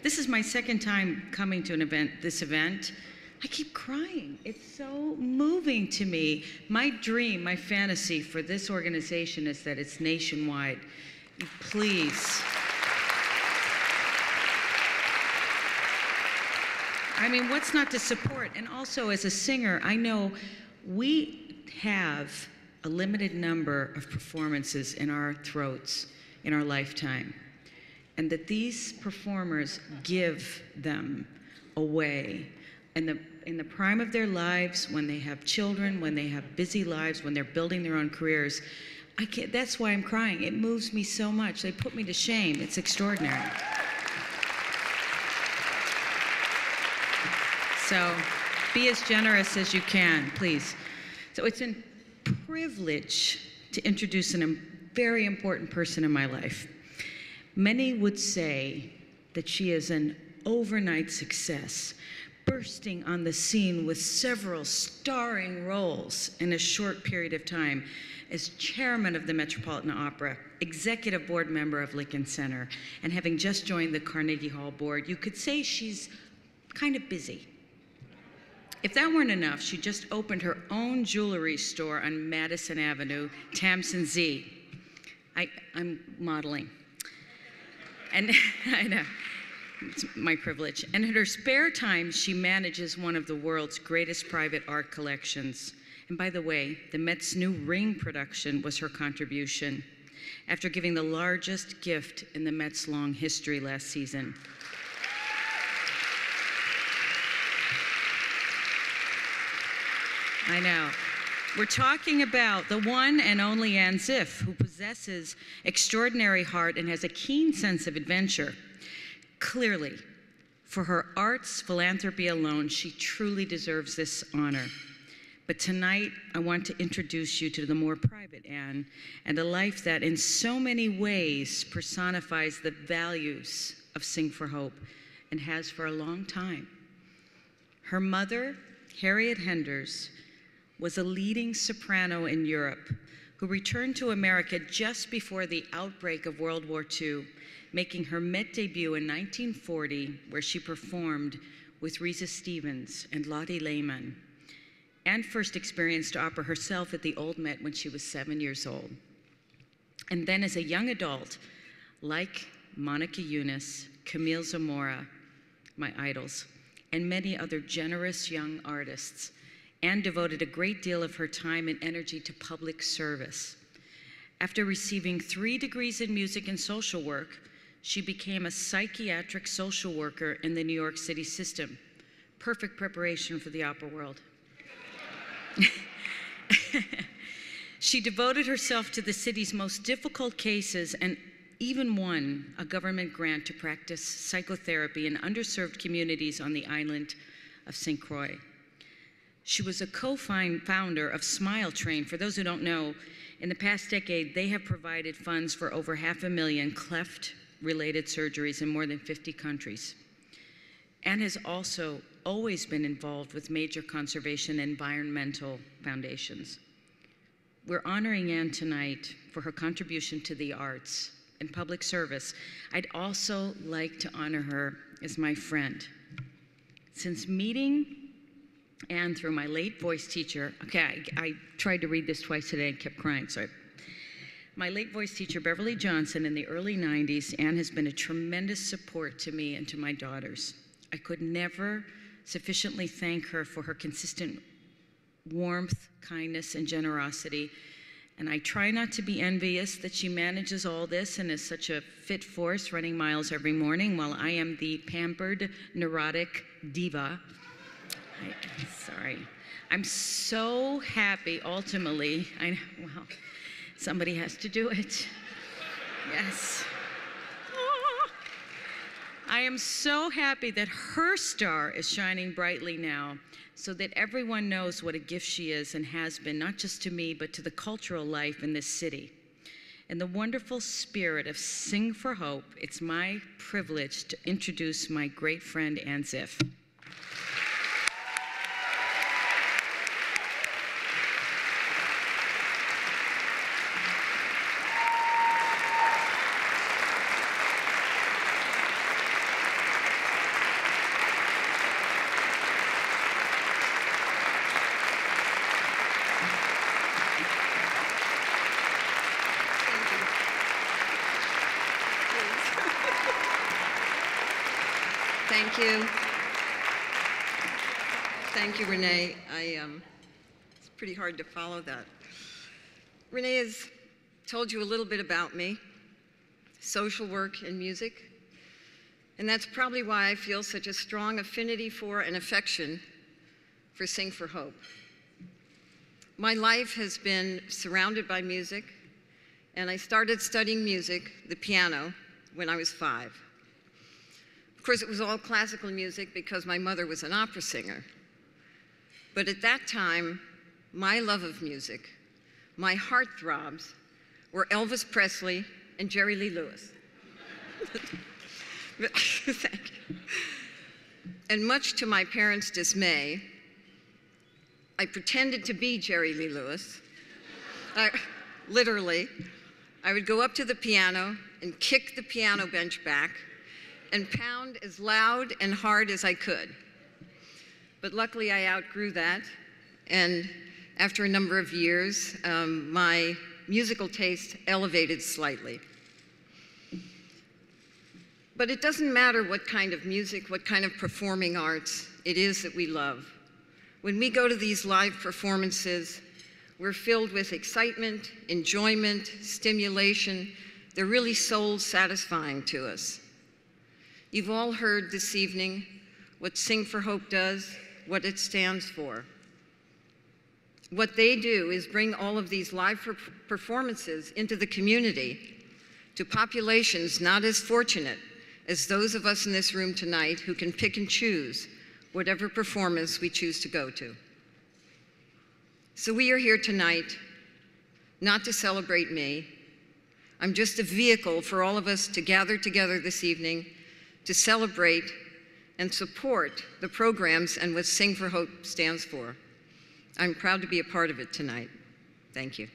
This is my second time coming to this event. I keep crying. It's so moving to me. My dream, my fantasy for this organization is that it's nationwide. Please. I mean, what's not to support? And also, as a singer, I know we have a limited number of performances in our throats in our lifetime, and that these performers give them away in the prime of their lives, when they have children, when they have busy lives, when they're building their own careers. That's why I'm crying. It moves me so much. They put me to shame. It's extraordinary. So be as generous as you can, please. So it's a privilege to introduce a very important person in my life. Many would say that she is an overnight success, bursting on the scene with several starring roles in a short period of time as chairman of the Metropolitan Opera, executive board member of Lincoln Center, and having just joined the Carnegie Hall board. You could say she's kind of busy. If that weren't enough, she just opened her own jewelry store on Madison Avenue, Tamsin Z. I'm modeling. And I know. It's my privilege. And in her spare time, she manages one of the world's greatest private art collections. And by the way, the Met's new Ring production was her contribution, after giving the largest gift in the Met's long history last season. I know. We're talking about the one and only Ann Ziff, who possesses extraordinary heart and has a keen sense of adventure. Clearly, for her arts philanthropy alone, she truly deserves this honor. But tonight, I want to introduce you to the more private Ann and a life that in so many ways personifies the values of Sing for Hope and has for a long time. Her mother, Harriet Henders, was a leading soprano in Europe who returned to America just before the outbreak of World War II, making her Met debut in 1940, where she performed with Risa Stevens and Lottie Lehman, and first experienced opera herself at the Old Met when she was 7 years old. And then as a young adult, like Monica Eunice, Camille Zamora, my idols, and many other generous young artists, Ann devoted a great deal of her time and energy to public service. After receiving 3 degrees in music and social work, she became a psychiatric social worker in the New York City system. Perfect preparation for the opera world. She devoted herself to the city's most difficult cases and even won a government grant to practice psychotherapy in underserved communities on the island of St. Croix. She was a co-founder of Smile Train. For those who don't know, in the past decade, they have provided funds for over 500,000 cleft-related surgeries in more than 50 countries. Ann has also always been involved with major conservation and environmental foundations. We're honoring Ann tonight for her contribution to the arts and public service. I'd also like to honor her as my friend. Since meeting Ann through my late voice teacher, I tried to read this twice today and kept crying, sorry. My late voice teacher, Beverly Johnson, in the early 90s, Ann has been a tremendous support to me and to my daughters. I could never sufficiently thank her for her consistent warmth, kindness, and generosity. And I try not to be envious that she manages all this and is such a fit force, running miles every morning, while I am the pampered, neurotic diva. Sorry. I'm so happy, ultimately. Well, somebody has to do it. Yes. I am so happy that her star is shining brightly now, so that everyone knows what a gift she is and has been, not just to me, but to the cultural life in this city. In the wonderful spirit of Sing for Hope, it's my privilege to introduce my great friend, Ann Ziff. Thank you. Thank you, Renee. It's pretty hard to follow that. Renee has told you a little bit about me, social work and music, and that's probably why I feel such a strong affinity for and affection for Sing4Hope. My life has been surrounded by music, and I started studying music, the piano, when I was 5. Of course, it was all classical music because my mother was an opera singer. But at that time, my love of music, my heartthrobs, were Elvis Presley and Jerry Lee Lewis. Thank you. And much to my parents' dismay, I pretended to be Jerry Lee Lewis. Literally, I would go up to the piano and kick the piano bench back and pound as loud and hard as I could. But luckily, I outgrew that, and after a number of years, my musical taste elevated slightly. But it doesn't matter what kind of music, what kind of performing arts it is that we love. When we go to these live performances, we're filled with excitement, enjoyment, stimulation. They're really soul-satisfying to us. You've all heard this evening what Sing4Hope does, what it stands for. What they do is bring all of these live performances into the community, to populations not as fortunate as those of us in this room tonight who can pick and choose whatever performance we choose to go to. So we are here tonight not to celebrate me. I'm just a vehicle for all of us to gather together this evening to celebrate and support the programs and what Sing4Hope stands for. I'm proud to be a part of it tonight. Thank you.